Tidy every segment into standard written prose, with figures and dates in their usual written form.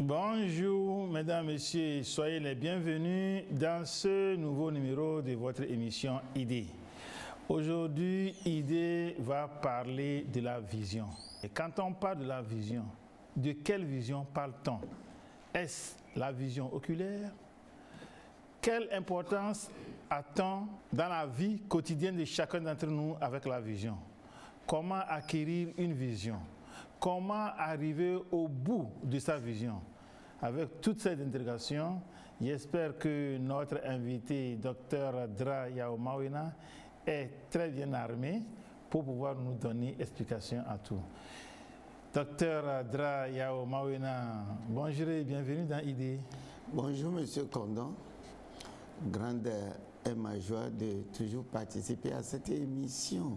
Bonjour, mesdames, messieurs, soyez les bienvenus dans ce nouveau numéro de votre émission Idée. Aujourd'hui, Idée va parler de la vision. Et quand on parle de la vision, de quelle vision parle-t-on? Est-ce la vision oculaire? Quelle importance a-t-on dans la vie quotidienne de chacun d'entre nous avec la vision? Comment acquérir une vision? Comment arriver au bout de sa vision? Avec toutes ces interrogations, j'espère que notre invité, Dr Dra Yaomawina, est très bien armé pour pouvoir nous donner explication à tout. Dr Dra Yaomawina, bonjour et bienvenue dans Idée. Bonjour Monsieur Condon, grande est ma joie de toujours participer à cette émission.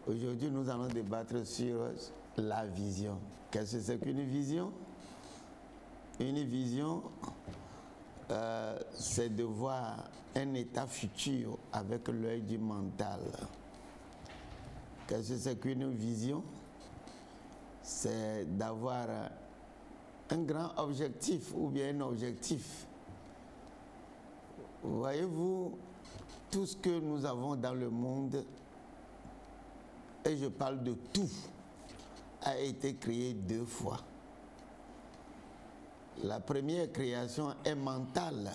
Aujourd'hui, nous allons débattre sur la vision. Qu'est-ce que c'est qu'une vision? Une vision, c'est de voir un état futur avec l'œil du mental. Qu'est-ce que c'est qu'une vision? C'est d'avoir un grand objectif ou bien un objectif. Voyez-vous, tout ce que nous avons dans le monde, et je parle de tout, a été créé deux fois. La première création est mentale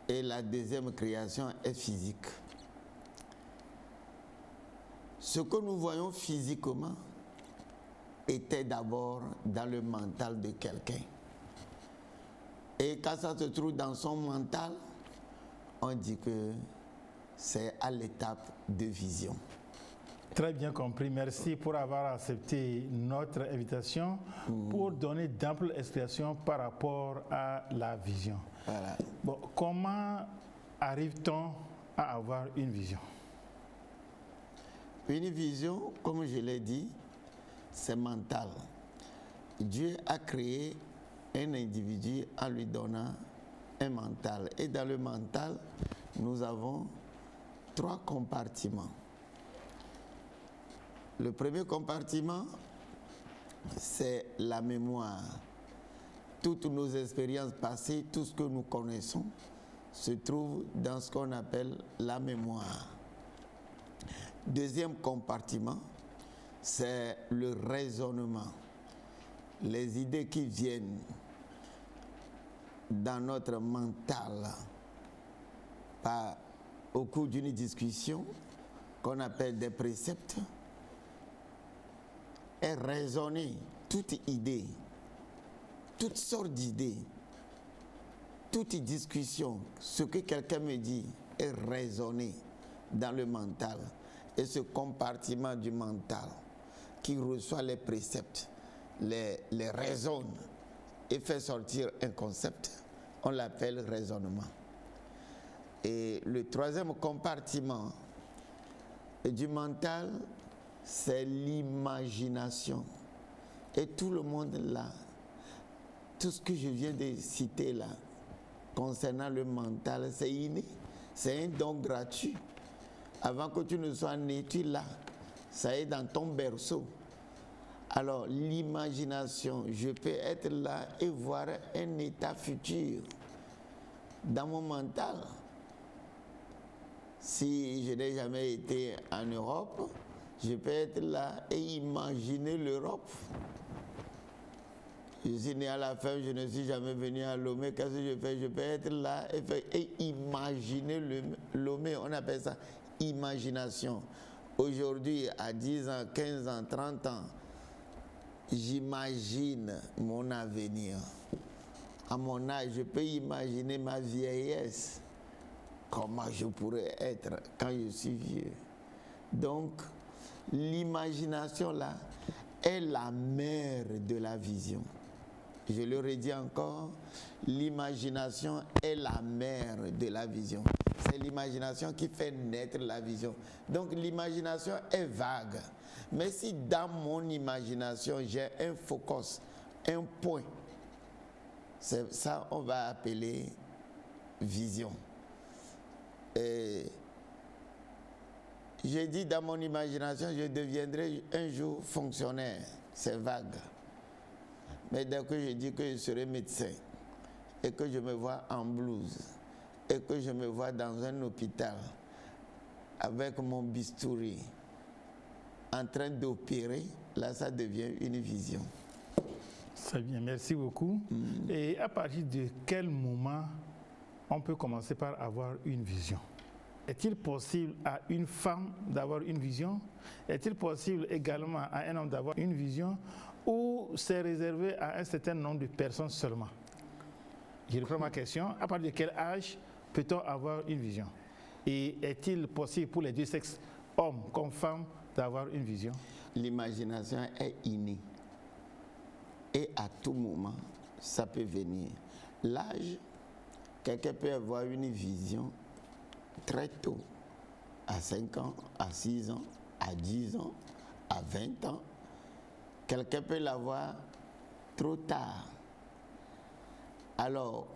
et la deuxième création est physique. Ce que nous voyons physiquement était d'abord dans le mental de quelqu'un. Et quand ça se trouve dans son mental, on dit que c'est à l'étape de vision. Très bien compris. Merci pour avoir accepté notre invitation pour donner d'amples explications par rapport à la vision. Voilà. Bon, comment arrive-t-on à avoir une vision? Une vision, comme je l'ai dit, c'est mental. Dieu a créé un individu en lui donnant un mental. Et dans le mental, nous avons trois compartiments. Le premier compartiment, c'est la mémoire. Toutes nos expériences passées, tout ce que nous connaissons, se trouve dans ce qu'on appelle la mémoire. Deuxième compartiment, c'est le raisonnement. Les idées qui viennent dans notre mental au cours d'une discussion qu'on appelle des préceptes, est raisonner toute idée, toutes sortes d'idées, toute discussion, ce que quelqu'un me dit est raisonné dans le mental. Et ce compartiment du mental qui reçoit les préceptes, les raisonne et fait sortir un concept, on l'appelle raisonnement. Et le troisième compartiment du mental, c'est l'imagination. Et tout le monde là, tout ce que je viens de citer là, concernant le mental, c'est inné, c'est un don gratuit. Avant que tu ne sois né, tu l'as, ça est dans ton berceau. Alors l'imagination, je peux être là et voir un état futur dans mon mental. Si je n'ai jamais été en Europe, je peux être là et imaginer l'Europe. Je suis né à la ferme, je ne suis jamais venu à Lomé. Qu'est-ce que je fais? Je peux être là et imaginer Lomé. On appelle ça imagination. Aujourd'hui, à 10 ans, 15 ans, 30 ans, j'imagine mon avenir. À mon âge, je peux imaginer ma vieillesse. Comment je pourrais être quand je suis vieux. Donc, l'imagination là est la mère de la vision. Je le redis encore, l'imagination est la mère de la vision. C'est l'imagination qui fait naître la vision. Donc l'imagination est vague. Mais si dans mon imagination j'ai un focus, un point, c'est ça on va appeler vision. Et J'ai dit dans mon imagination, je deviendrai un jour fonctionnaire. C'est vague. Mais dès que je dis que je serai médecin et que je me vois en blouse et que je me vois dans un hôpital avec mon bistouri en train d'opérer, là ça devient une vision. C'est bien, merci beaucoup. Et à partir de quel moment on peut commencer par avoir une vision? Est-il possible à une femme d'avoir une vision? Est-il possible également à un homme d'avoir une vision? Ou c'est réservé à un certain nombre de personnes seulement? Je reprends ma question. À partir de quel âge peut-on avoir une vision? Et est-il possible pour les deux sexes, hommes comme femmes, d'avoir une vision? L'imagination est innée. Et à tout moment, ça peut venir. L'âge, quelqu'un peut avoir une vision très tôt, à 5 ans, à 6 ans, à 10 ans, à 20 ans. Quelqu'un peut l'avoir trop tard. Alors,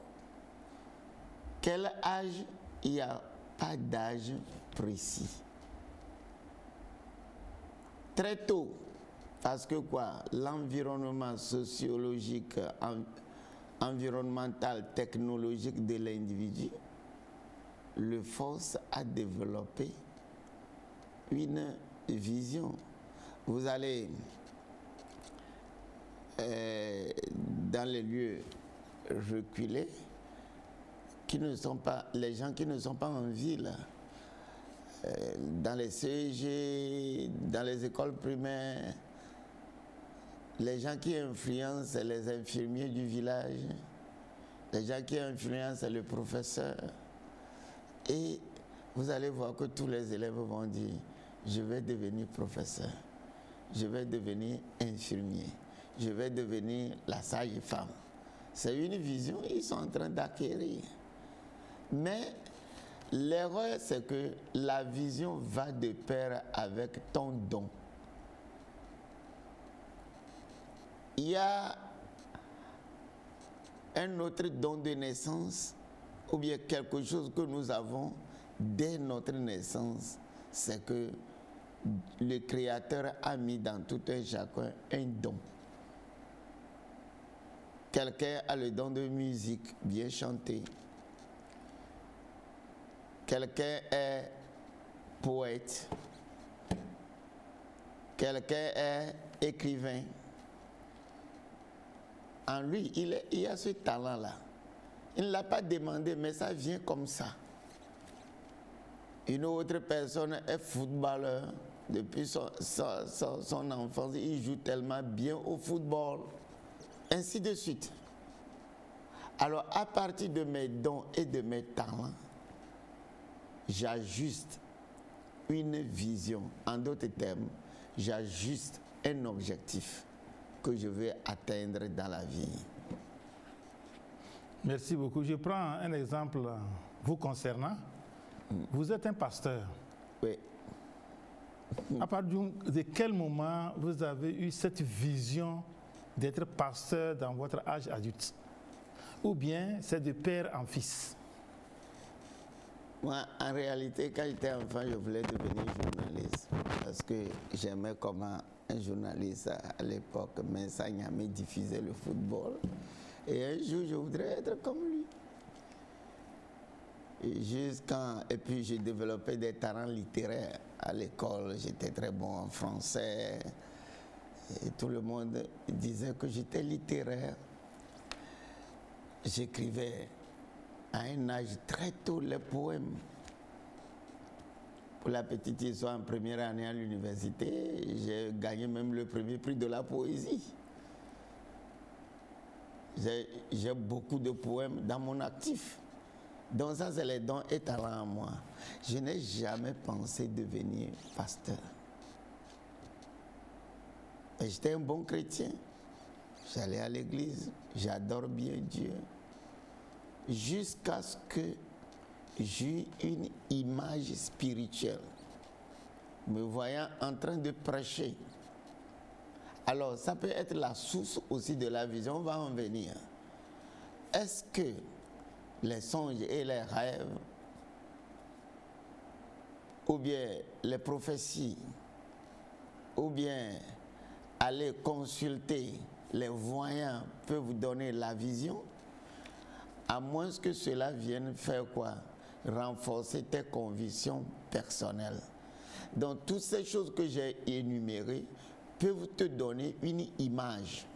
quel âge? Il n'y a pas d'âge précis. Très tôt, parce que quoi? L'environnement sociologique, environnemental, technologique de l'individu le force à développer une vision. Vous allez dans les lieux reculés, qui ne sont pas, les gens qui ne sont pas en ville, dans les CEG, dans les écoles primaires, les gens qui influencent les infirmiers du village, les gens qui influencent le professeur. Et vous allez voir que tous les élèves vont dire, je vais devenir professeur, je vais devenir infirmier, je vais devenir la sage-femme. C'est une vision qu'ils sont en train d'acquérir. Mais l'erreur, c'est que la vision va de pair avec ton don. Il y a un autre don de naissance, ou bien quelque chose que nous avons dès notre naissance, c'est que le Créateur a mis dans tout un chacun un don. Quelqu'un a le don de musique, bien chanter. Quelqu'un est poète. Quelqu'un est écrivain. En lui, il y a ce talent-là. Il ne l'a pas demandé, mais ça vient comme ça. Une autre personne est footballeur. Depuis son enfance, il joue tellement bien au football. Ainsi de suite. Alors, à partir de mes dons et de mes talents, j'ajuste une vision. En d'autres termes, j'ajuste un objectif que je veux atteindre dans la vie. Merci beaucoup. Je prends un exemple vous concernant. Vous êtes un pasteur. Oui. À partir de quel moment vous avez eu cette vision d'être pasteur dans votre âge adulte? Ou bien c'est de père en fils? Moi, en réalité, quand j'étais enfant, je voulais devenir journaliste. Parce que j'aimais comment un journaliste à l'époque, Mensanyame, diffusait le football. Et un jour, je voudrais être comme lui. Et puis, j'ai développé des talents littéraires. À l'école, j'étais très bon en français. Et tout le monde disait que j'étais littéraire. J'écrivais à un âge très tôt les poèmes. Pour la petite histoire, en première année à l'université, j'ai gagné même le premier prix de la poésie. J'ai beaucoup de poèmes dans mon actif. Donc ça, c'est les dons et talents en moi. Je n'ai jamais pensé devenir pasteur. Et j'étais un bon chrétien. J'allais à l'église, j'adore bien Dieu. Jusqu'à ce que j'ai une image spirituelle, me voyant en train de prêcher. Alors, ça peut être la source aussi de la vision, on va en venir. Est-ce que les songes et les rêves ou bien les prophéties, ou bien aller consulter les voyants peut vous donner la vision, à moins que cela vienne faire quoi? Renforcer tes convictions personnelles. Donc toutes ces choses que j'ai énumérées peuvent te donner une image.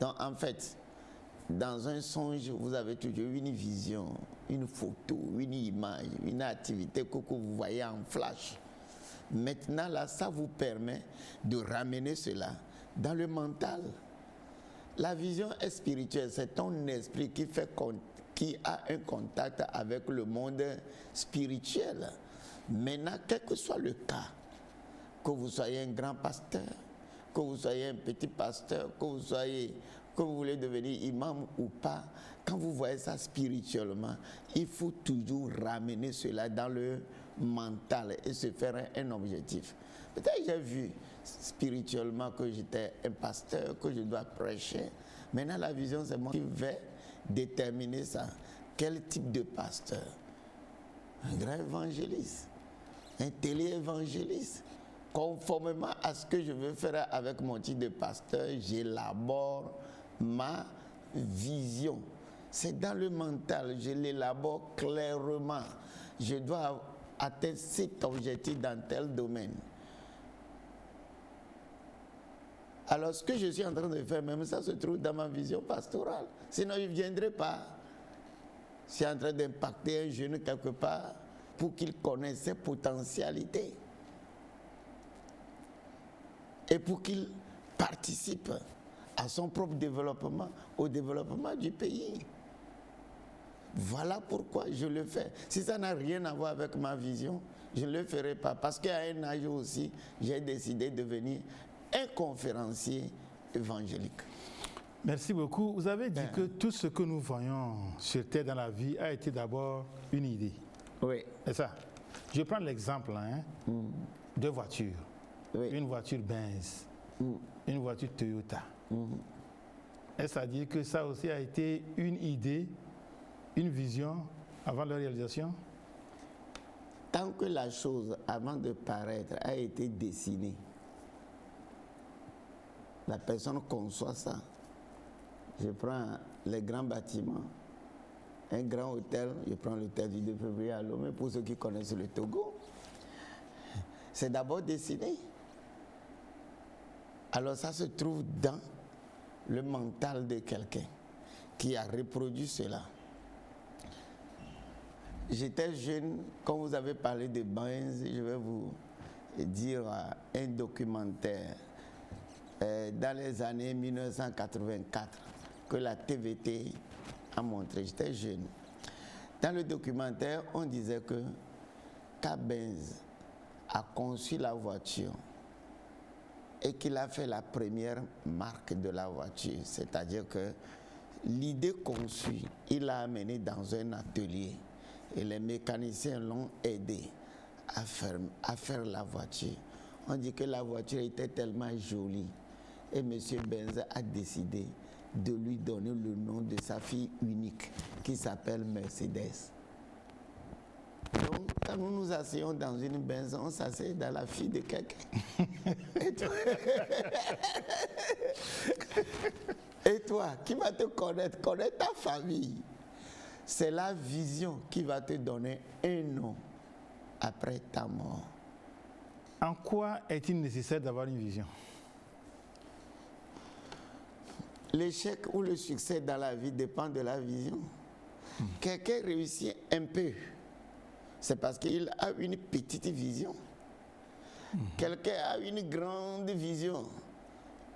Donc en fait, dans un songe, vous avez toujours une vision, une photo, une image, une activité que vous voyez en flash. Maintenant, là, ça vous permet de ramener cela dans le mental. La vision est spirituelle, c'est ton esprit qui a un contact avec le monde spirituel. Maintenant, quel que soit le cas, que vous soyez un grand pasteur, que vous soyez un petit pasteur, que vous voulez devenir imam ou pas, quand vous voyez ça spirituellement, il faut toujours ramener cela dans le mental et se faire un objectif. Peut-être j'ai vu spirituellement que j'étais un pasteur, que je dois prêcher. Maintenant, la vision, c'est moi qui vais déterminer ça. Quel type de pasteur? Un grand évangéliste, un télé-évangéliste. Conformément à ce que je veux faire avec mon titre de pasteur, j'élabore ma vision. C'est dans le mental, je l'élabore clairement. Je dois atteindre cet objectif dans tel domaine. Alors ce que je suis en train de faire, même ça se trouve dans ma vision pastorale. Sinon je ne viendrai pas. Je suis en train d'impacter un jeune quelque part pour qu'il connaisse ses potentialités. Et pour qu'il participe à son propre développement, au développement du pays. Voilà pourquoi je le fais. Si ça n'a rien à voir avec ma vision, je ne le ferai pas. Parce qu'à un âge aussi, j'ai décidé de devenir un conférencier évangélique. Merci beaucoup. Vous avez dit que tout ce que nous voyons sur Terre dans la vie a été d'abord une idée. Oui. C'est ça. Je prends l'exemple de voitures. Oui. Une voiture Benz, une voiture Toyota. Est-ce à dire que ça aussi a été une idée, une vision avant leur réalisation? Tant que la chose, avant de paraître, a été dessinée, la personne conçoit ça. Je prends les grands bâtiments, un grand hôtel, je prends l'hôtel du 2 février à Lomé, pour ceux qui connaissent le Togo. C'est d'abord dessiné. Alors ça se trouve dans le mental de quelqu'un qui a reproduit cela. J'étais jeune, quand vous avez parlé de Benz, je vais vous dire un documentaire dans les années 1984 que la TVT a montré. J'étais jeune. Dans le documentaire, on disait que quand Benz a conçu la voiture et qu'il a fait la première marque de la voiture, c'est-à-dire que l'idée conçue, il l'a amenée dans un atelier et les mécaniciens l'ont aidé à faire la voiture. On dit que la voiture était tellement jolie et M. Benz a décidé de lui donner le nom de sa fille unique qui s'appelle Mercedes. Donc, quand nous nous asseyons dans une Benz, on s'assied dans la fille de quelqu'un. Et toi, qui va te connaître ta famille. C'est la vision qui va te donner un nom après ta mort. En quoi est-il nécessaire d'avoir une vision? L'échec ou le succès dans la vie dépend de la vision. Quelqu'un réussit un peu, c'est parce qu'il a une petite vision. Quelqu'un a une grande vision,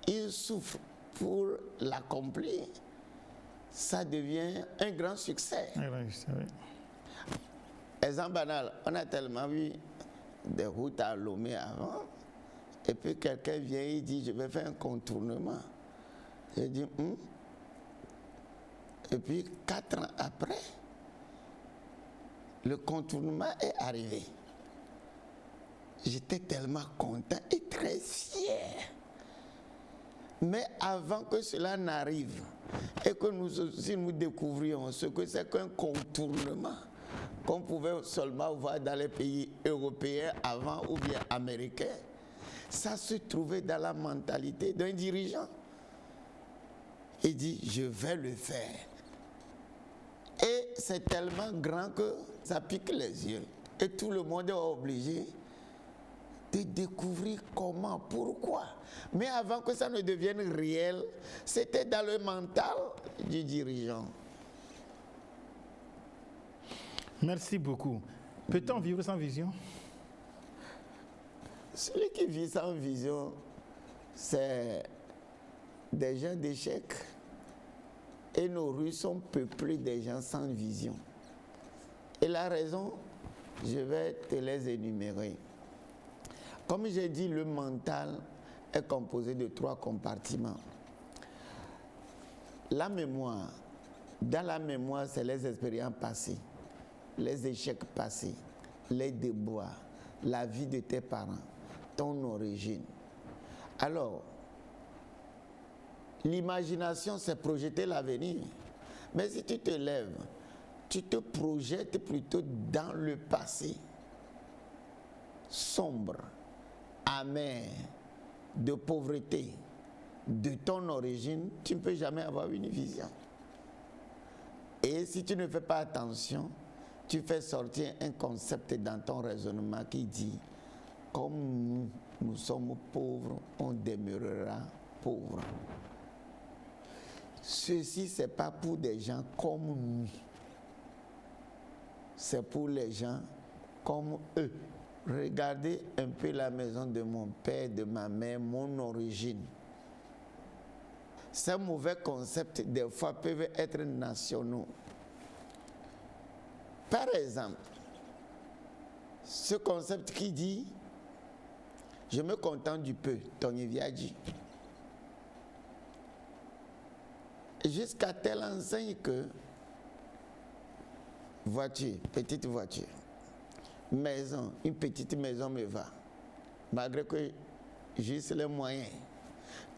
il souffre pour l'accomplir. Ça devient un grand succès. Oui. Exemple banal, on a tellement vu des routes à Lomé avant, et puis quelqu'un vient et dit, je vais faire un contournement. J'ai dit, Et puis 4 ans après, le contournement est arrivé. J'étais tellement content et très fier. Mais avant que cela n'arrive et que nous aussi nous découvrions ce que c'est qu'un contournement, qu'on pouvait seulement voir dans les pays européens avant ou bien américains, ça se trouvait dans la mentalité d'un dirigeant. Il dit, je vais le faire. Et c'est tellement grand que ça pique les yeux. Et tout le monde est obligé de découvrir comment, pourquoi. Mais avant que ça ne devienne réel, c'était dans le mental du dirigeant. Merci beaucoup. Peut-on vivre sans vision? Celui qui vit sans vision, c'est des gens d'échec. Et nos rues sont peuplées des gens sans vision. Et la raison, je vais te les énumérer. Comme j'ai dit, le mental est composé de 3 compartiments. La mémoire. Dans la mémoire, c'est les expériences passées, les échecs passés, les déboires, la vie de tes parents, ton origine. Alors, l'imagination, c'est projeter l'avenir. Mais si tu te lèves, tu te projettes plutôt dans le passé, sombre, amer, de pauvreté, de ton origine, tu ne peux jamais avoir une vision. Et si tu ne fais pas attention, tu fais sortir un concept dans ton raisonnement qui dit, comme nous sommes pauvres, on demeurera pauvres. Ceci, ce n'est pas pour des gens comme nous. C'est pour les gens comme eux. Regardez un peu la maison de mon père, de ma mère, mon origine. Ces mauvais concepts, des fois, peuvent être nationaux. Par exemple, ce concept qui dit « je me contente du peu », Tony Viadji. Jusqu'à telle enseigne que voiture, petite voiture, maison, une petite maison me va, malgré que j'ai les moyens.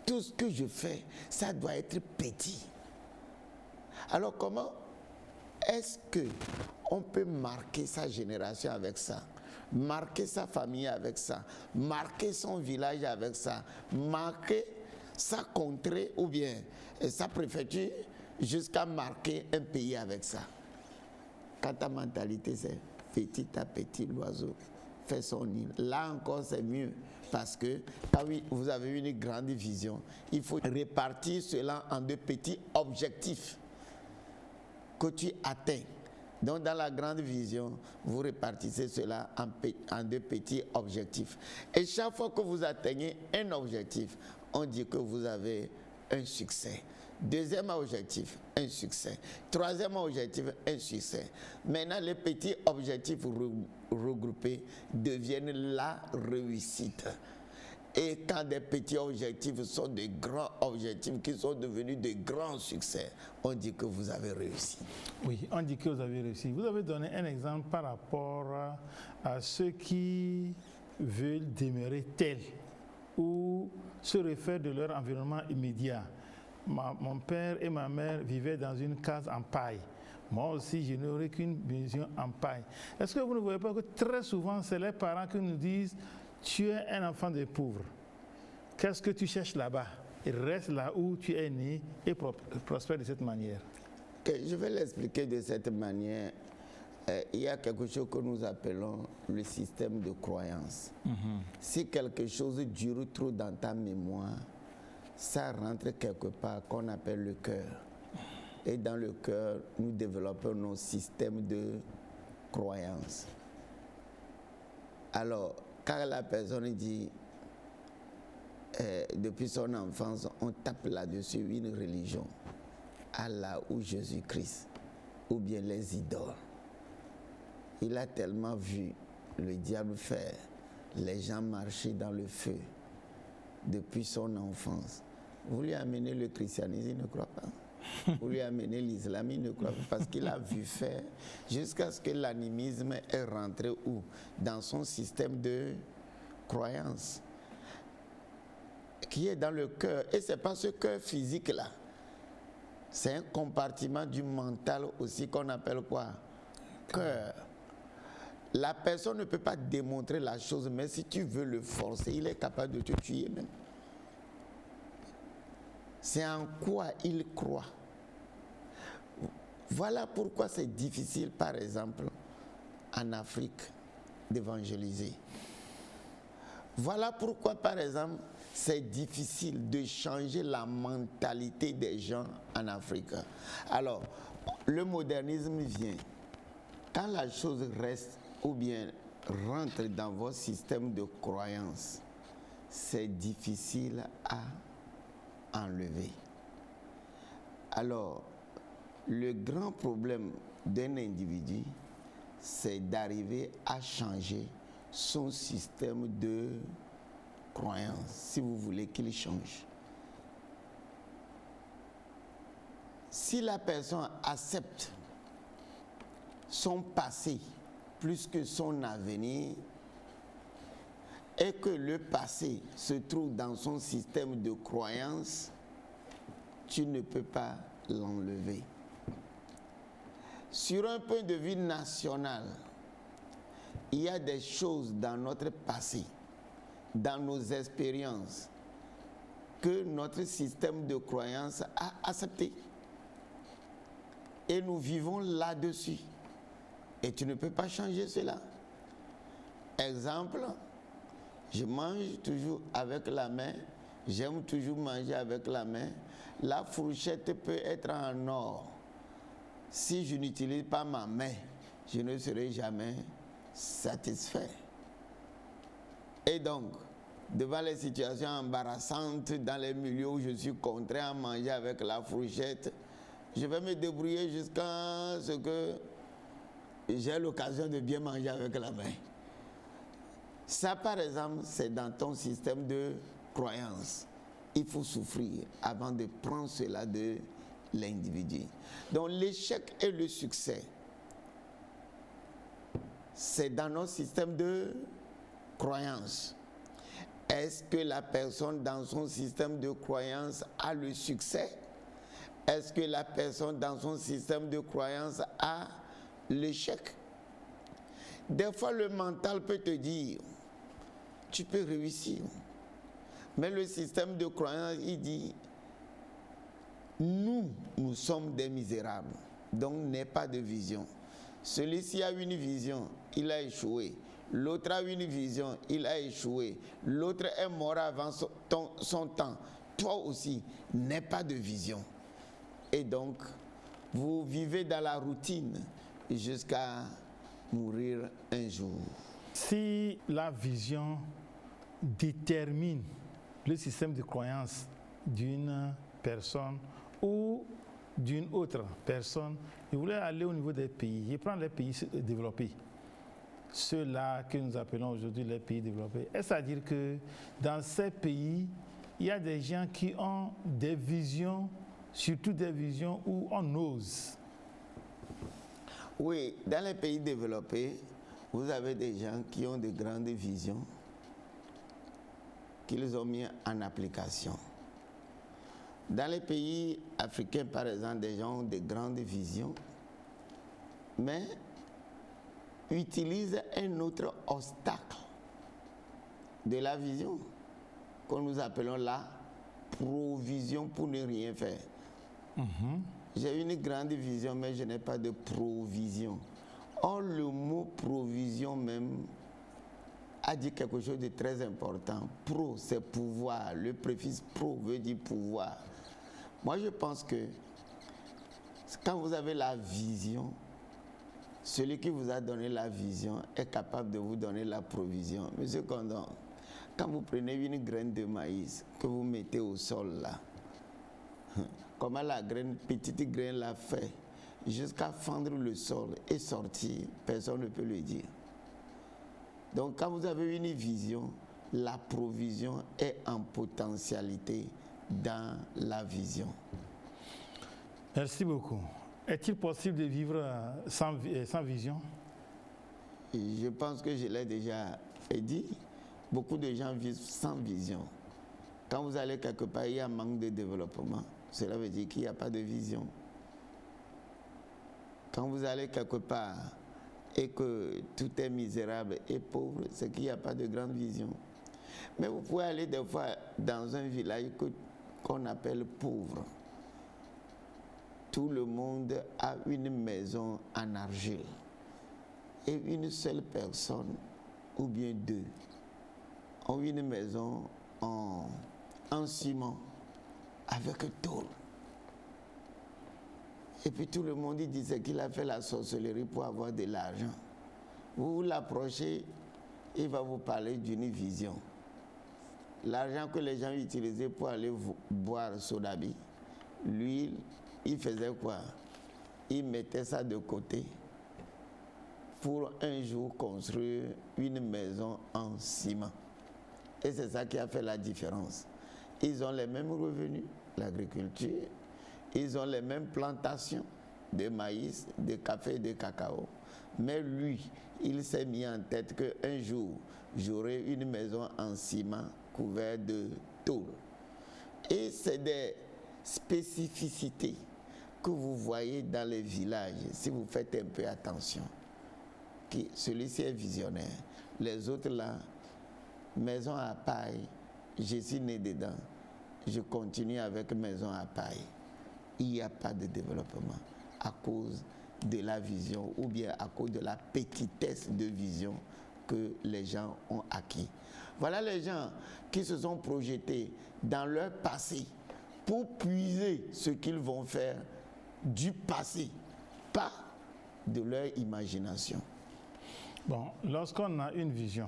Tout ce que je fais, ça doit être petit. Alors comment est-ce qu'on peut marquer sa génération avec ça, marquer sa famille avec ça, marquer son village avec ça, marquer sa contrée ou bien sa préfecture jusqu'à marquer un pays avec ça? Quand ta mentalité c'est petit à petit, l'oiseau fait son nid. Là encore c'est mieux parce que quand vous avez une grande vision, il faut répartir cela en 2 petits objectifs que tu atteins. Donc dans la grande vision, vous répartissez cela en 2 petits objectifs. Et chaque fois que vous atteignez un objectif, on dit que vous avez un succès. 2e objectif, un succès. 3e objectif, un succès. Maintenant, les petits objectifs regroupés deviennent la réussite. Et quand des petits objectifs sont des grands objectifs qui sont devenus de grands succès, on dit que vous avez réussi. Oui, on dit que vous avez réussi. Vous avez donné un exemple par rapport à ceux qui veulent demeurer tels ou se réfèrent de leur environnement immédiat. Mon père et ma mère vivaient dans une case en paille. Moi aussi, je n'aurais qu'une maison en paille. Est-ce que vous ne voyez pas que très souvent, c'est les parents qui nous disent « Tu es un enfant de pauvre. Qu'est-ce que tu cherches là-bas? Reste là où tu es né et prospère de cette manière. » Je vais l'expliquer de cette manière. Il y a quelque chose que nous appelons le système de croyance. Si quelque chose dure trop dans ta mémoire, ça rentre quelque part qu'on appelle le cœur. Et dans le cœur, nous développons nos systèmes de croyance. Alors, quand la personne dit, depuis son enfance, on tape là-dessus une religion, Allah ou Jésus-Christ, ou bien les idoles. Il a tellement vu le diable faire les gens marcher dans le feu depuis son enfance. Vous lui amenez le christianisme, il ne croit pas. Vous lui amenez l'islam, il ne croit pas, parce qu'il a vu faire jusqu'à ce que l'animisme est rentré où? Dans son système de croyance, qui est dans le cœur. Et ce n'est pas ce cœur physique-là. C'est un compartiment du mental aussi qu'on appelle quoi? Cœur. La personne ne peut pas démontrer la chose, mais si tu veux le forcer, il est capable de te tuer même. C'est en quoi il croit. Voilà pourquoi c'est difficile, par exemple, en Afrique, d'évangéliser. Voilà pourquoi, par exemple, c'est difficile de changer la mentalité des gens en Afrique. Alors, le modernisme vient. Quand la chose reste ou bien rentre dans votre système de croyance, c'est difficile à enlever. Alors, le grand problème d'un individu, c'est d'arriver à changer son système de croyance, si vous voulez qu'il change. Si la personne accepte son passé plus que son avenir, et que le passé se trouve dans son système de croyance, tu ne peux pas l'enlever. Sur un point de vue national, il y a des choses dans notre passé, dans nos expériences, que notre système de croyance a accepté. Et nous vivons là-dessus. Et tu ne peux pas changer cela. Exemple, je mange toujours avec la main, j'aime toujours manger avec la main. La fourchette peut être en or. Si je n'utilise pas ma main, je ne serai jamais satisfait. Et donc, devant les situations embarrassantes dans les milieux où je suis contraint à manger avec la fourchette, je vais me débrouiller jusqu'à ce que j'ai l'occasion de bien manger avec la main. Ça, par exemple, c'est dans ton système de croyance. Il faut souffrir avant de prendre cela de l'individu. Donc, l'échec et le succès, c'est dans notre système de croyance. Est-ce que la personne dans son système de croyance a le succès? Est-ce que la personne dans son système de croyance a l'échec? Des fois, le mental peut te dire, tu peux réussir. Mais le système de croyance, il dit, nous sommes des misérables, donc n'est pas de vision. Celui-ci a une vision, il a échoué. L'autre a une vision, il a échoué. L'autre est mort avant son temps. Toi aussi, n'aie pas de vision. Et donc, vous vivez dans la routine jusqu'à mourir un jour. Si la vision détermine le système de croyance d'une personne ou d'une autre personne, je voulais aller au niveau des pays. Je prends les pays développés. Ceux-là que nous appelons aujourd'hui les pays développés. Est-ce à dire que dans ces pays, il y a des gens qui ont des visions, surtout des visions où on ose? Oui, dans les pays développés, vous avez des gens qui ont de grandes visions qu'ils ont mis en application. Dans les pays africains, par exemple, des gens ont de grandes visions, mais utilisent un autre obstacle de la vision, que nous appelons la provision pour ne rien faire. J'ai une grande vision, mais je n'ai pas de provision. Or, le mot provision même a dit quelque chose de très important. Pro, c'est pouvoir. Le préfixe pro veut dire pouvoir. Moi, je pense que quand vous avez la vision, celui qui vous a donné la vision est capable de vous donner la provision. Monsieur Condon, quand vous prenez une graine de maïs que vous mettez au sol là, comment la graine, petite graine l'a fait jusqu'à fendre le sol et sortir, personne ne peut le dire. Donc quand vous avez une vision, la provision est en potentialité dans la vision. Merci beaucoup. Est-il possible de vivre sans vision? Je pense que je l'ai déjà dit. Beaucoup de gens vivent sans vision. Quand vous allez quelque part, il y a un manque de développement. Cela veut dire qu'il n'y a pas de vision. Quand vous allez quelque part, et que tout est misérable et pauvre, c'est qu'il n'y a pas de grande vision. Mais vous pouvez aller des fois dans un village qu'on appelle pauvre. Tout le monde a une maison en argile. Et une seule personne, ou bien deux, ont une maison en ciment avec tôle. Et puis tout le monde il disait qu'il a fait la sorcellerie pour avoir de l'argent. Vous l'approchez, il va vous parler d'une vision. L'argent que les gens utilisaient pour aller boire sodabi, lui, il faisait quoi? Il mettait ça de côté pour un jour construire une maison en ciment. Et c'est ça qui a fait la différence. Ils ont les mêmes revenus, l'agriculture, ils ont les mêmes plantations de maïs, de café et de cacao. Mais lui, il s'est mis en tête qu'un jour, j'aurai une maison en ciment couverte de tôle. Et c'est des spécificités que vous voyez dans les villages, si vous faites un peu attention. Celui-ci est visionnaire. Les autres là, maison à paille, je suis né dedans. Je continue avec maison à paille. Il n'y a pas de développement à cause de la vision ou bien à cause de la petitesse de vision que les gens ont acquis. Voilà les gens qui se sont projetés dans leur passé pour puiser ce qu'ils vont faire du passé, pas de leur imagination. Bon, lorsqu'on a une vision,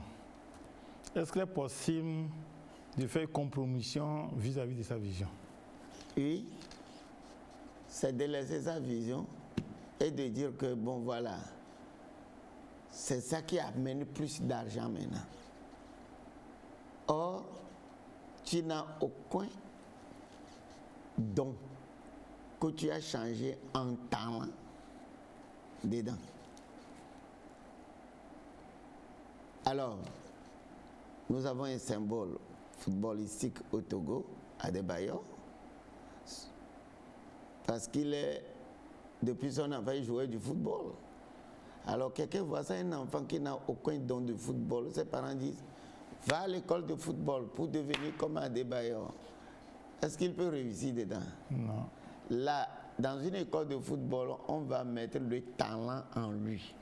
est-ce qu'il est possible de faire compromission vis-à-vis de sa vision? Oui, c'est de laisser sa vision et de dire que bon voilà, c'est ça qui amène plus d'argent maintenant. Or, tu n'as aucun don que tu as changé en talent dedans. Alors, nous avons un symbole footballistique au Togo, Adebayor, parce qu'il est, depuis son enfant, il jouait du football. Alors, quelqu'un voit ça, un enfant qui n'a aucun don de football, ses parents disent, va à l'école de football pour devenir comme Adebayor. Est-ce qu'il peut réussir dedans? Non. Là, dans une école de football, on va mettre le talent en lui.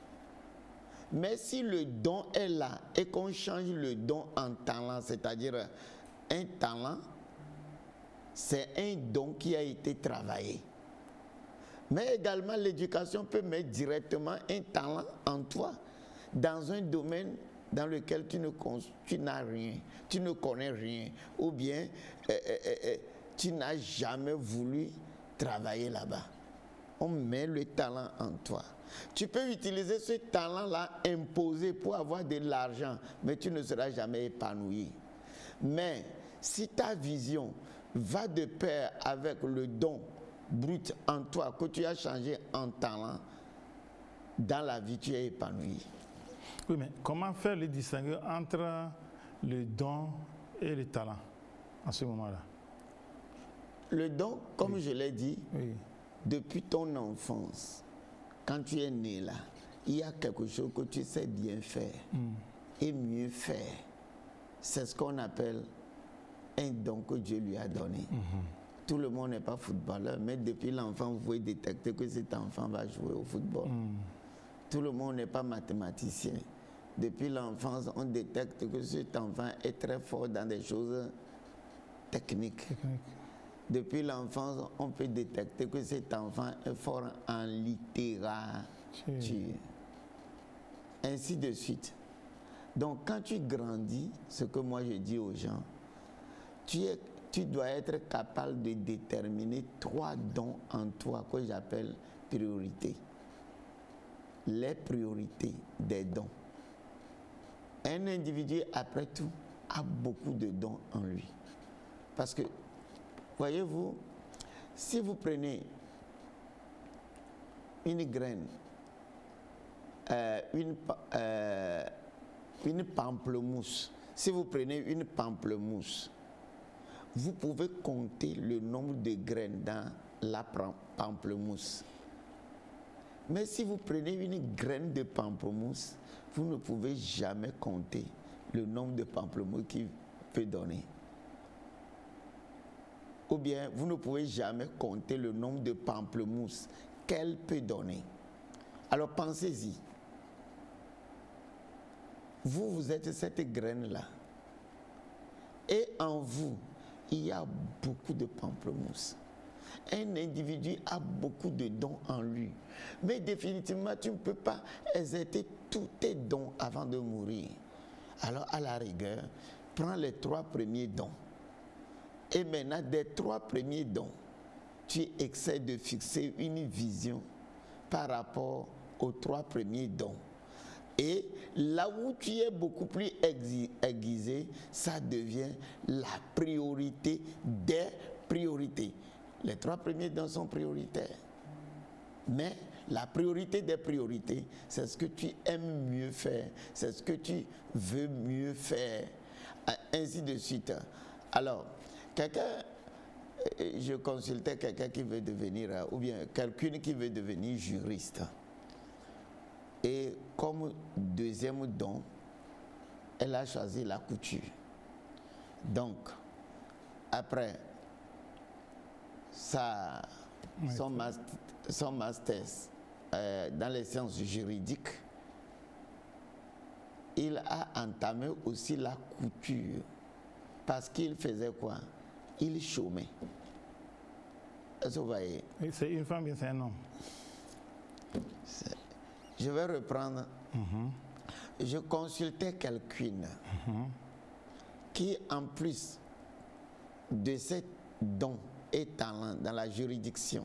Mais si le don est là et qu'on change le don en talent, c'est-à-dire un talent, c'est un don qui a été travaillé. Mais également, l'éducation peut mettre directement un talent en toi dans un domaine dans lequel tu n'as rien, tu ne connais rien, ou bien tu n'as jamais voulu travailler là-bas. On met le talent en toi. Tu peux utiliser ce talent-là imposé pour avoir de l'argent, mais tu ne seras jamais épanoui. Mais si ta vision va de pair avec le don brut en toi que tu as changé en talent, dans la vie tu es épanoui. Oui, mais comment faire le distinguo entre le don et le talent à ce moment-là? Le don, comme je l'ai dit, oui, depuis ton enfance, quand tu es né là, il y a quelque chose que tu sais bien faire et mieux faire. C'est ce qu'on appelle un don que Dieu lui a donné. Tout le monde n'est pas footballeur, mais depuis l'enfant, vous pouvez détecter que cet enfant va jouer au football. Tout le monde n'est pas mathématicien. Depuis l'enfance, on détecte que cet enfant est très fort dans des choses techniques. Depuis l'enfance, on peut détecter que cet enfant est fort en littérature. Ainsi de suite. Donc, quand tu grandis, ce que moi je dis aux gens, tu dois être capable de déterminer 3 dons en toi que j'appelle priorités. Les priorités des dons. Un individu, après tout, a beaucoup de dons en lui. Parce que, voyez-vous, si vous prenez une graine, une pamplemousse, si vous prenez une pamplemousse, vous pouvez compter le nombre de graines dans la pamplemousse. Mais si vous prenez une graine de pamplemousse, vous ne pouvez jamais compter le nombre de pamplemousses qu'il peut donner. Ou bien, vous ne pouvez jamais compter le nombre de pamplemousses qu'elle peut donner. Alors pensez-y. Vous êtes cette graine-là. Et en vous, il y a beaucoup de pamplemousses. Un individu a beaucoup de dons en lui. Mais définitivement, tu ne peux pas exercer tous tes dons avant de mourir. Alors, à la rigueur, prends les 3 premiers dons. Et maintenant, des 3 premiers dons, tu essaies de fixer une vision par rapport aux 3 premiers dons. Et là où tu es beaucoup plus aiguisé, ça devient la priorité des priorités. Les 3 premiers dons sont prioritaires. Mais la priorité des priorités, c'est ce que tu aimes mieux faire, c'est ce que tu veux mieux faire, ainsi de suite. Alors, je consultais quelqu'un qui veut devenir, ou bien quelqu'une qui veut devenir juriste. Et comme deuxième don, elle a choisi la couture. Donc, après son master dans les sciences juridiques, il a entamé aussi la couture. Parce qu'il faisait quoi? Il chômait. Est-ce que vous voyez? C'est une femme, bien c'est un homme. Je vais reprendre. Je consultais quelqu'une qui, en plus de ses dons et talents dans la juridiction,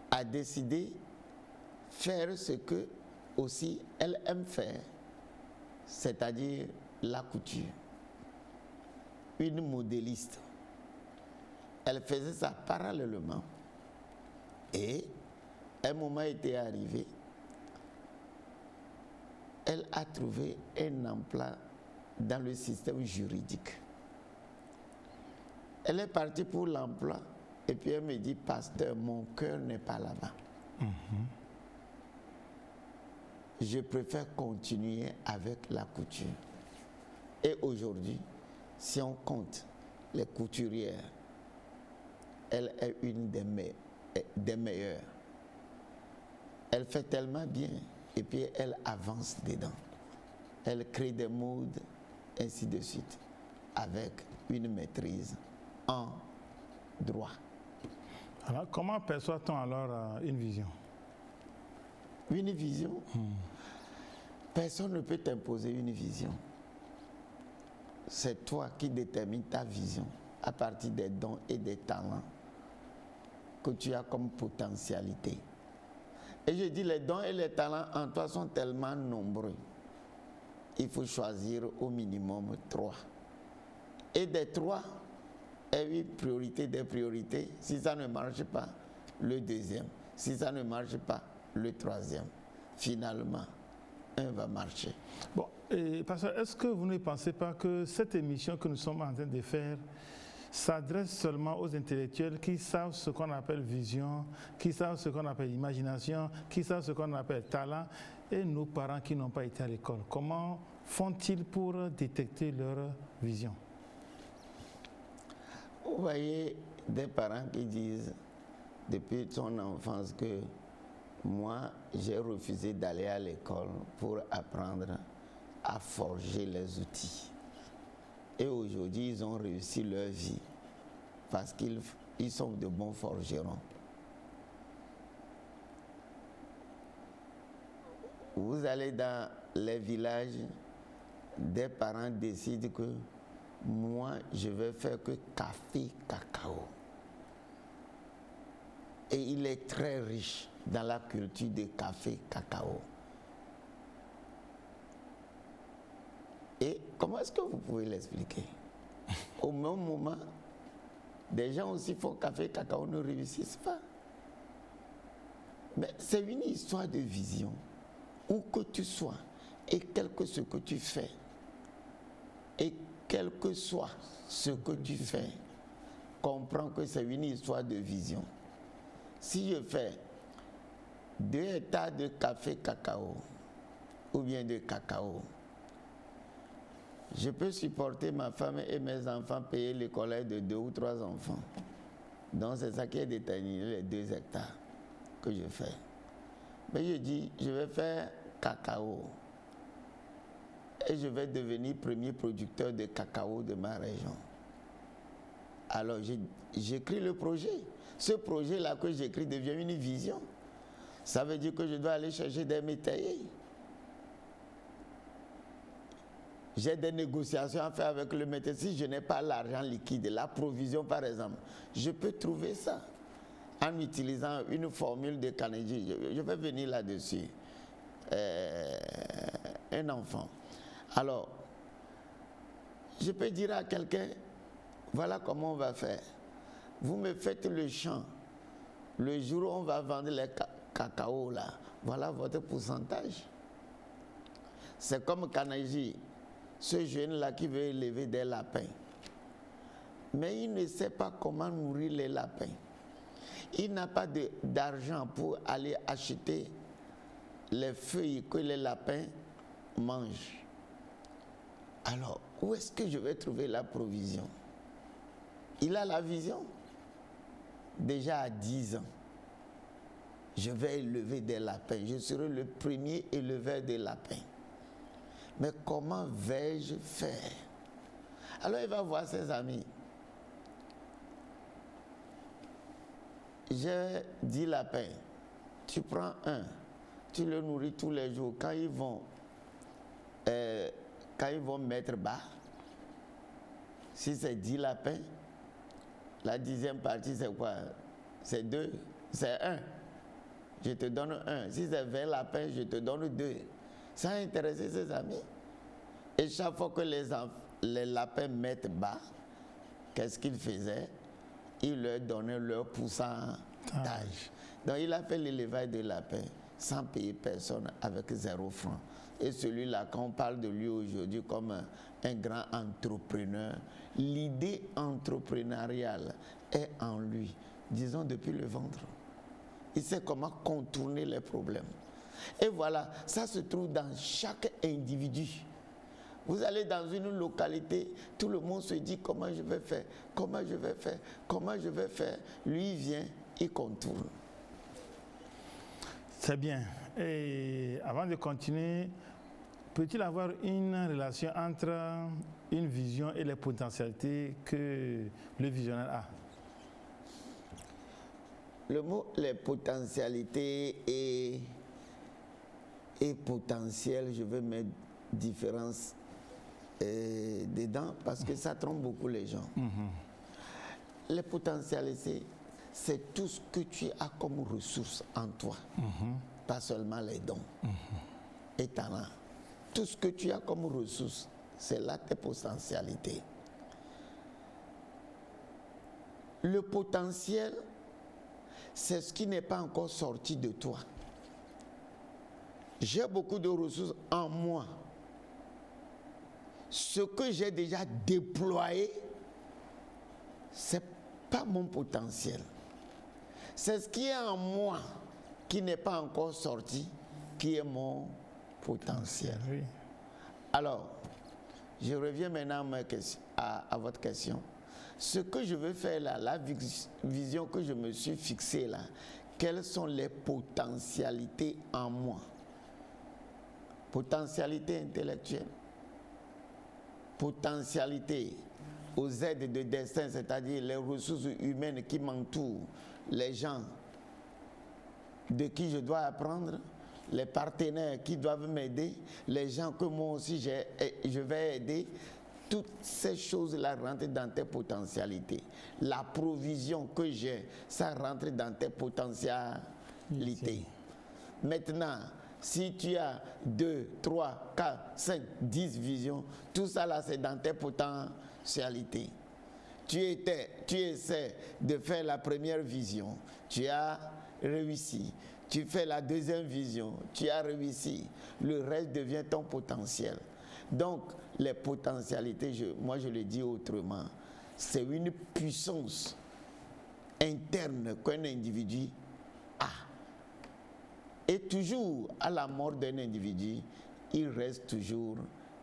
a décidé faire ce que aussi elle aime faire, c'est-à-dire la couture. Une modéliste. Elle faisait ça parallèlement. Et un moment était arrivé, elle a trouvé un emploi dans le système juridique. Elle est partie pour l'emploi et puis elle me dit, pasteur, mon cœur n'est pas là-bas. Je préfère continuer avec la couture. Et aujourd'hui, si on compte les couturières, elle est une des meilleures. Elle fait tellement bien et puis elle avance dedans. Elle crée des modes, ainsi de suite, avec une maîtrise en droit. Alors, comment perçoit-on alors une vision? Une vision? Personne ne peut t'imposer une vision. C'est toi qui détermines ta vision à partir des dons et des talents que tu as comme potentialité. Et je dis, les dons et les talents en toi sont tellement nombreux. Il faut choisir au minimum 3. Et des 3, une priorité des priorités. Si ça ne marche pas, le deuxième. Si ça ne marche pas, le troisième. Finalement, un va marcher. Bon, et pasteur, est-ce que vous ne pensez pas que cette émission que nous sommes en train de faire s'adresse seulement aux intellectuels qui savent ce qu'on appelle vision, qui savent ce qu'on appelle imagination, qui savent ce qu'on appelle talent, et nos parents qui n'ont pas été à l'école? Comment font-ils pour détecter leur vision? Vous voyez des parents qui disent depuis son enfance que moi, j'ai refusé d'aller à l'école pour apprendre à forger les outils. Et aujourd'hui, ils ont réussi leur vie parce qu'ils sont de bons forgerons. Vous allez dans les villages, des parents décident que moi, je vais faire que café, cacao. Et il est très riche dans la culture de café, cacao. Et comment est-ce que vous pouvez l'expliquer? Au même moment, des gens aussi font café, cacao, ne réussissent pas. Mais c'est une histoire de vision. Où que tu sois, et quel que ce que tu fais, et quel que soit ce que tu fais, comprends que c'est une histoire de vision. si je fais 2 hectares de café cacao ou bien de cacao, je peux supporter ma femme et mes enfants, payer l'école de 2 ou 3 enfants. Donc c'est ça qui est déterminé, les 2 hectares que je fais. Mais je dis, je vais faire cacao et je vais devenir premier producteur de cacao de ma région. Alors j'écris le projet. Ce projet-là que j'écris devient une vision. Ça veut dire que je dois aller chercher des métayers. J'ai des négociations à faire avec le métayer. Si je n'ai pas l'argent liquide, la provision par exemple, je peux trouver ça en utilisant une formule de Carnegie. Je vais venir là-dessus. Un enfant. Alors, je peux dire à quelqu'un, voilà comment on va faire. Vous me faites le champ. Le jour où on va vendre les cacao là, voilà votre pourcentage. C'est comme Carnegie, ce jeune-là qui veut élever des lapins. Mais il ne sait pas comment nourrir les lapins. Il n'a pas d'argent pour aller acheter les feuilles que les lapins mangent. Alors, où est-ce que je vais trouver la provision? Il a la vision. Déjà à 10 ans, je vais élever des lapins. Je serai le premier éleveur de lapins. Mais comment vais-je faire? Alors il va voir ses amis. J'ai 10 lapins. Tu prends un, tu le nourris tous les jours. Quand ils vont mettre bas, si c'est 10 lapins, la 10e partie c'est quoi? C'est 2, c'est 1. Je te donne 1. Si c'est 20 lapins, je te donne 2. Ça a intéressé ses amis. Et chaque fois que les lapins mettent bas, qu'est-ce qu'ils faisaient? Ils leur donnaient leur pourcentage. Donc il a fait l'élevage de lapins sans payer personne avec 0 francs. Et celui-là, quand on parle de lui aujourd'hui comme un grand entrepreneur, l'idée entrepreneuriale est en lui, disons depuis le ventre. Il sait comment contourner les problèmes. Et voilà, ça se trouve dans chaque individu. Vous allez dans une localité, tout le monde se dit comment je vais faire, comment je vais faire, comment je vais faire. Lui, il vient, il contourne. C'est bien. Et avant de continuer, peut-il avoir une relation entre une vision et les potentialités que le visionnaire a? Le mot les potentialités et potentiel, je vais mettre différence dedans parce que ça trompe beaucoup les gens. Les potentialités, c'est tout ce que tu as comme ressources en toi, pas seulement les dons et talents. Tout ce que tu as comme ressources, c'est là tes potentialités. Le potentiel, c'est ce qui n'est pas encore sorti de toi. J'ai beaucoup de ressources en moi. Ce que j'ai déjà déployé, ce n'est pas mon potentiel. C'est ce qui est en moi qui n'est pas encore sorti, qui est mon potentiel. Oui. Alors, je reviens maintenant à votre question. Ce que je veux faire là, la vision que je me suis fixée là, quelles sont les potentialités en moi? Potentialité intellectuelle, potentialité aux aides de destin, c'est-à-dire les ressources humaines qui m'entourent, les gens de qui je dois apprendre, les partenaires qui doivent m'aider, les gens que moi aussi je vais aider. Toutes ces choses-là rentrent dans tes potentialités. La provision que j'ai, ça rentre dans tes potentialités. Maintenant, si tu as 2, 3, 4, 5, 10 visions, tout ça là, c'est dans tes potentialités. Tu essaies de faire la première vision, tu as réussi. Tu fais la deuxième vision, tu as réussi. Le reste devient ton potentiel. Donc, les potentialités, moi je le dis autrement, c'est une puissance interne qu'un individu Et toujours, à la mort d'un individu, il reste toujours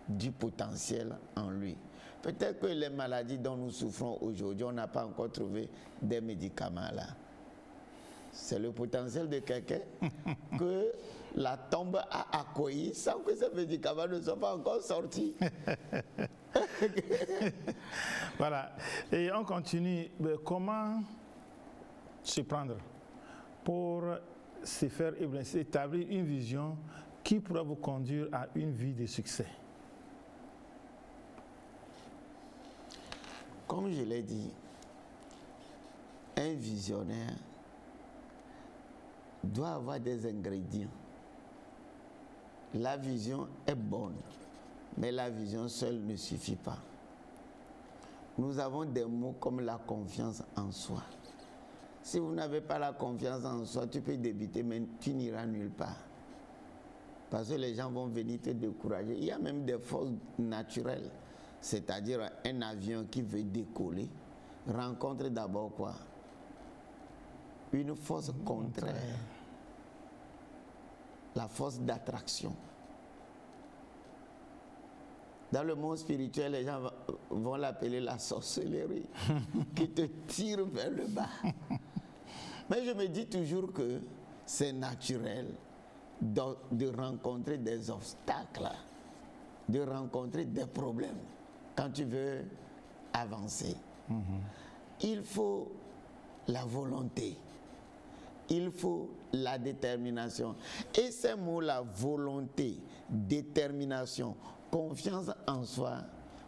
du potentiel en lui. Peut-être que les maladies dont nous souffrons aujourd'hui, on n'a pas encore trouvé des médicaments là. C'est le potentiel de quelqu'un que la tombe a accueilli sans que ces médicaments ne soient pas encore sortis. Voilà. Et on continue. Mais comment se prendre pour se faire établir une vision qui pourra vous conduire à une vie de succès? Comme je l'ai dit, un visionnaire doit avoir des ingrédients. La vision est bonne, mais la vision seule ne suffit pas. Nous avons des mots comme la confiance en soi. Si vous n'avez pas la confiance en soi, tu peux débuter, mais tu n'iras nulle part. Parce que les gens vont venir te décourager. Il y a même des forces naturelles. C'est-à-dire un avion qui veut décoller rencontre d'abord quoi? Une force contraire. La force d'attraction. Dans le monde spirituel, les gens vont l'appeler la sorcellerie, qui te tire vers le bas. Mais je me dis toujours que c'est naturel de rencontrer des obstacles, de rencontrer des problèmes quand tu veux avancer. Il faut la volonté. Il faut la détermination. Et ces mots, la volonté, détermination, confiance en soi,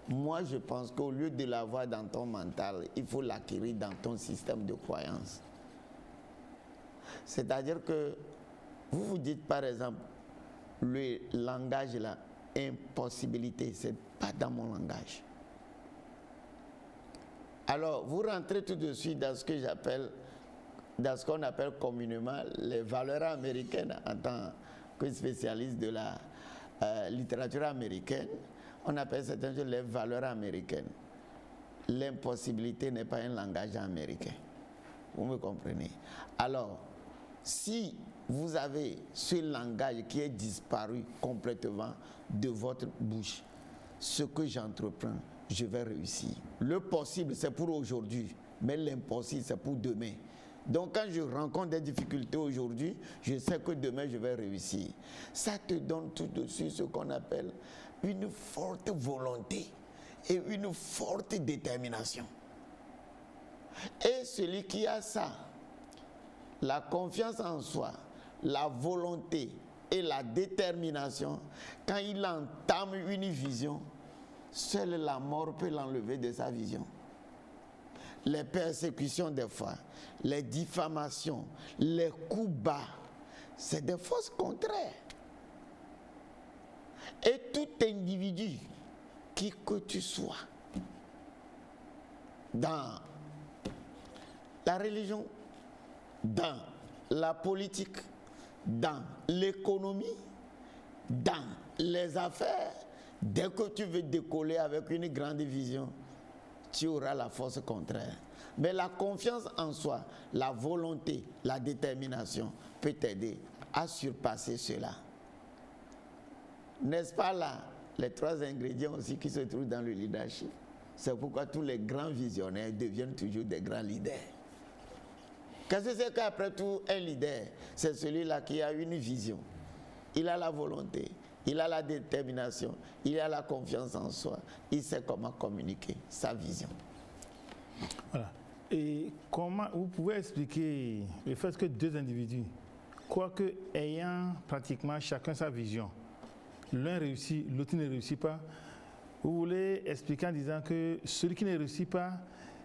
moi je pense qu'au lieu de l'avoir dans ton mental, il faut l'acquérir dans ton système de croyance. C'est-à-dire que vous vous dites par exemple, le langage là, impossibilité, c'est pas dans mon langage. Alors vous rentrez tout de suite dans ce que j'appelle, dans ce qu'on appelle communément les valeurs américaines. En tant que spécialiste de la littérature américaine, on appelle certaines choses les valeurs américaines. L'impossibilité n'est pas un langage américain. Vous me comprenez? Alors, si vous avez ce langage qui est disparu complètement de votre bouche, ce que j'entreprends, je vais réussir. Le possible, c'est pour aujourd'hui, mais l'impossible, c'est pour demain. Donc quand je rencontre des difficultés aujourd'hui, je sais que demain je vais réussir. Ça te donne tout de suite ce qu'on appelle une forte volonté et une forte détermination. Et celui qui a ça, la confiance en soi, la volonté et la détermination, quand il entame une vision, seule la mort peut l'enlever de sa vision. Les persécutions des fois, les diffamations, les coups bas, c'est des forces contraires. Et tout individu, qui que tu sois, dans la religion, dans la politique, dans l'économie, dans les affaires, dès que tu veux décoller avec une grande vision, tu auras la force contraire. Mais la confiance en soi, la volonté, la détermination peut t'aider à surpasser cela. N'est-ce pas là les trois ingrédients aussi qui se trouvent dans le leadership? C'est pourquoi tous les grands visionnaires deviennent toujours des grands leaders. Qu'est-ce que c'est qu'après tout un leader? C'est celui-là qui a une vision. Il a la volonté, il a la détermination, il a la confiance en soi. Il sait comment communiquer sa vision. Voilà. Et comment vous pouvez expliquer le fait que deux individus, quoique ayant pratiquement chacun sa vision, l'un réussit, l'autre ne réussit pas, vous voulez expliquer en disant que celui qui ne réussit pas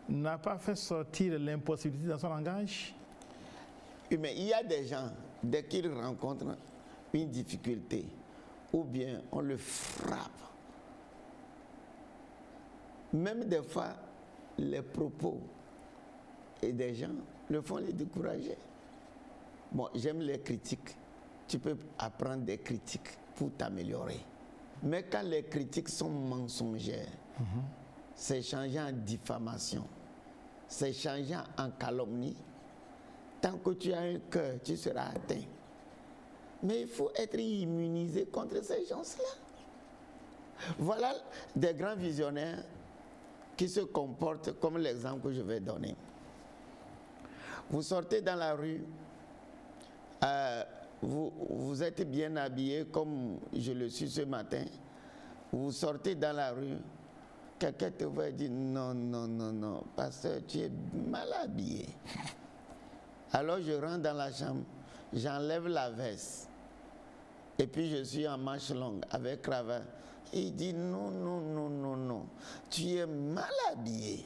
n'a pas fait sortir l'impossibilité dans son langage? Oui, mais il y a des gens, dès qu'ils rencontrent une difficulté, ou bien on le frappe, même des fois, les propos et des gens le font les décourager. Bon, j'aime les critiques. Tu peux apprendre des critiques pour t'améliorer. Mais quand les critiques sont mensongères, c'est changé en diffamation, c'est changé en calomnie. Tant que tu as un cœur, tu seras atteint. Mais il faut être immunisé contre ces gens-là. Voilà des grands visionnaires qui se comportent comme l'exemple que je vais donner. Vous sortez dans la rue, vous êtes bien habillé comme je le suis ce matin. Vous sortez dans la rue, quelqu'un te voit et dit non, pasteur, tu es mal habillé. Alors je rentre dans la chambre, j'enlève la veste et puis je suis en manche longue avec cravate. Et il dit non, tu es mal habillé.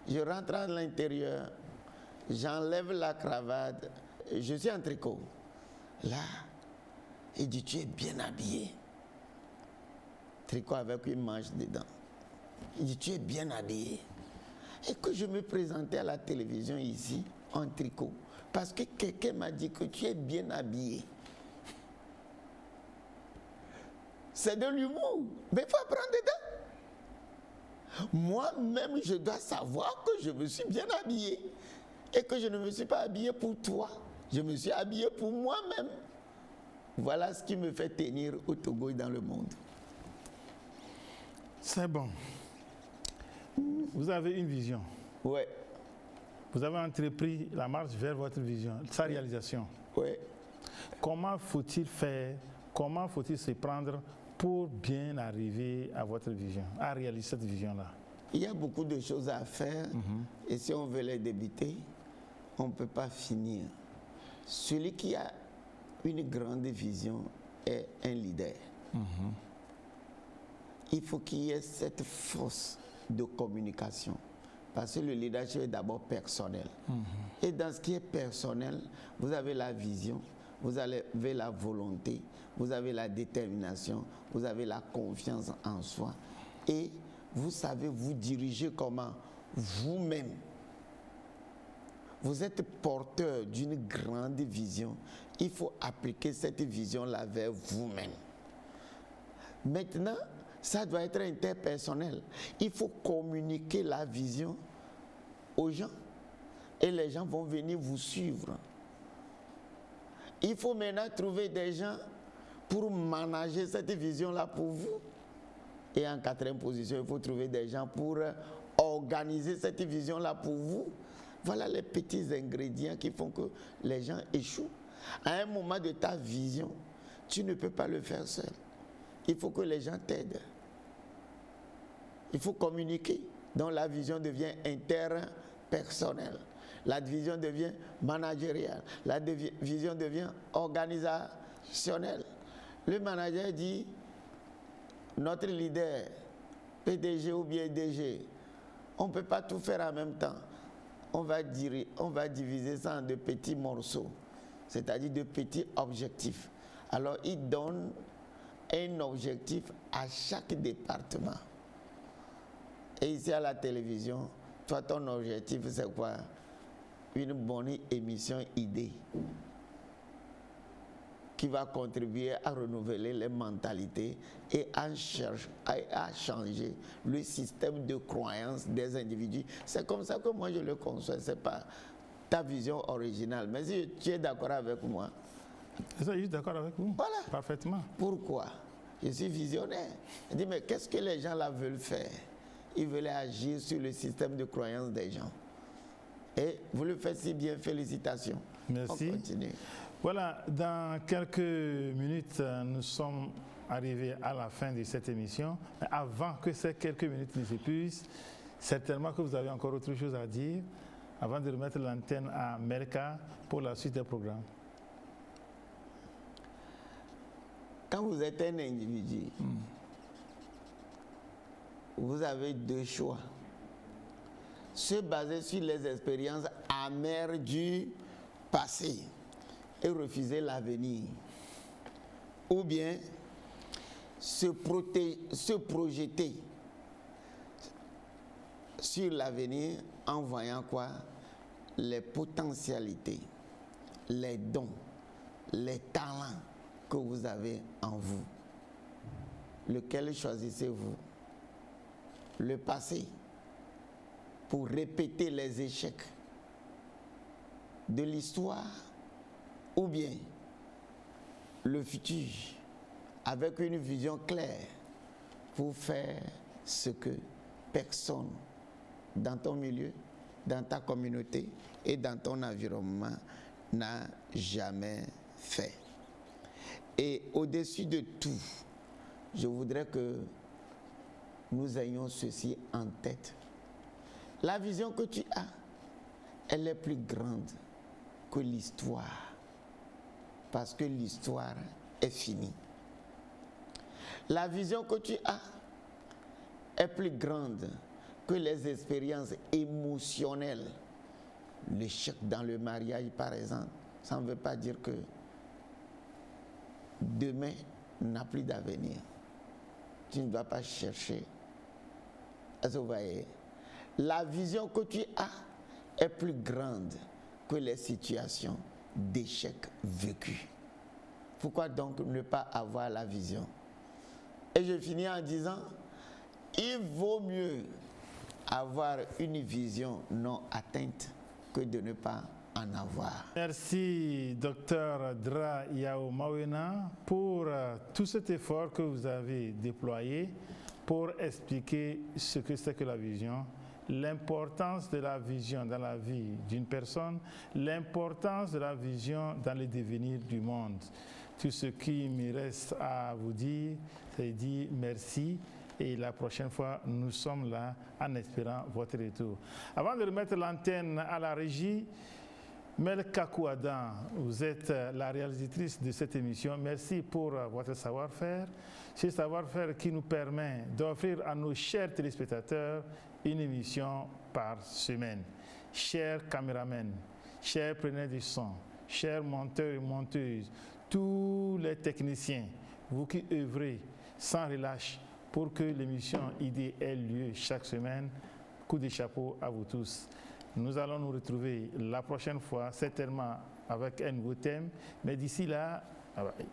Je rentre à l'intérieur, j'enlève la cravate, je suis en tricot. Là, il dit tu es bien habillé. Tricot avec une manche dedans. Il dit tu es bien habillé. Et que je me présentais à la télévision ici en tricot parce que quelqu'un m'a dit que tu es bien habillé. C'est de l'humour, mais il faut apprendre dedans. Moi-même, je dois savoir que je me suis bien habillé et que je ne me suis pas habillé pour toi. Je me suis habillé pour moi-même. Voilà ce qui me fait tenir au Togo et dans le monde. C'est bon. Vous avez une vision. Oui. Vous avez entrepris la marche vers votre vision, sa réalisation. Oui. Comment faut-il faire? Comment faut-il se prendre pour bien arriver à votre vision, à réaliser cette vision-là? Il y a beaucoup de choses à faire et si on veut les débuter, on ne peut pas finir. Celui qui a une grande vision est un leader. Il faut qu'il y ait cette force de communication parce que le leadership est d'abord personnel. Et dans ce qui est personnel, vous avez la vision, vous avez la volonté, vous avez la détermination, vous avez la confiance en soi et vous savez vous diriger comment vous-même. Vous êtes porteur d'une grande vision. Il faut appliquer cette vision-là vers vous-même. Maintenant, ça doit être interpersonnel. Il faut communiquer la vision aux gens et les gens vont venir vous suivre. Il faut maintenant trouver des gens pour manager cette vision-là pour vous. Et en quatrième position, il faut trouver des gens pour organiser cette vision-là pour vous. Voilà les petits ingrédients qui font que les gens échouent. À un moment de ta vision, tu ne peux pas le faire seul. Il faut que les gens t'aident. Il faut communiquer. Donc la vision devient interpersonnelle. La vision devient managériale. La vision devient organisationnelle. Le manager dit, notre leader, PDG ou bien DG, on ne peut pas tout faire en même temps. On va diviser ça en de petits morceaux, c'est-à-dire de petits objectifs. Alors, il donne un objectif à chaque département. Et ici à la télévision, toi, ton objectif, c'est quoi? Une bonne émission idée qui va contribuer à renouveler les mentalités et à changer le système de croyance des individus. C'est comme ça que moi je le conçois, ce n'est pas ta vision originale. Mais si tu es d'accord avec moi. Je suis d'accord avec vous. Voilà. Parfaitement. Pourquoi? Je suis visionnaire. Je dis, mais qu'est-ce que les gens là veulent faire? Ils veulent agir sur le système de croyance des gens. Et vous le faites si bien, félicitations. Merci. On continue. Voilà, dans quelques minutes, nous sommes arrivés à la fin de cette émission. Mais avant que ces quelques minutes ne s'épuisent, certainement que vous avez encore autre chose à dire avant de remettre l'antenne à Melka pour la suite des programmes. Quand vous êtes un individu, vous avez deux choix. Se baser sur les expériences amères du passé et refuser l'avenir. Ou bien se projeter sur l'avenir en voyant quoi? Les potentialités, les dons, les talents que vous avez en vous. Lequel choisissez-vous? Le passé pour répéter les échecs de l'histoire ou bien le futur avec une vision claire pour faire ce que personne dans ton milieu, dans ta communauté et dans ton environnement n'a jamais fait. Et au-dessus de tout, je voudrais que nous ayons ceci en tête. La vision que tu as, elle est plus grande que l'histoire, parce que l'histoire est finie. La vision que tu as est plus grande que les expériences émotionnelles. L'échec dans le mariage, par exemple, ça ne veut pas dire que demain n'a plus d'avenir. Tu ne dois pas chercher. Est-ce que vous voyez? La vision que tu as est plus grande que les situations d'échec vécues. Pourquoi donc ne pas avoir la vision? Et je finis en disant, il vaut mieux avoir une vision non atteinte que de ne pas en avoir. Merci, Dr Dra Yao Mawena, pour tout cet effort que vous avez déployé pour expliquer ce que c'est que la vision, l'importance de la vision dans la vie d'une personne, l'importance de la vision dans le devenir du monde. Tout ce qui me reste à vous dire, c'est dire merci. Et la prochaine fois, nous sommes là en espérant votre retour. Avant de remettre l'antenne à la régie, Mel Kakouadan, vous êtes la réalisatrice de cette émission. Merci pour votre savoir-faire. Ce savoir-faire qui nous permet d'offrir à nos chers téléspectateurs une émission par semaine. Chers caméramens, chers preneurs du son, chers monteurs et monteuses, tous les techniciens, vous qui œuvrez sans relâche pour que l'émission ID ait lieu chaque semaine, coup de chapeau à vous tous. Nous allons nous retrouver la prochaine fois, certainement avec un nouveau thème, mais d'ici là, bye bye.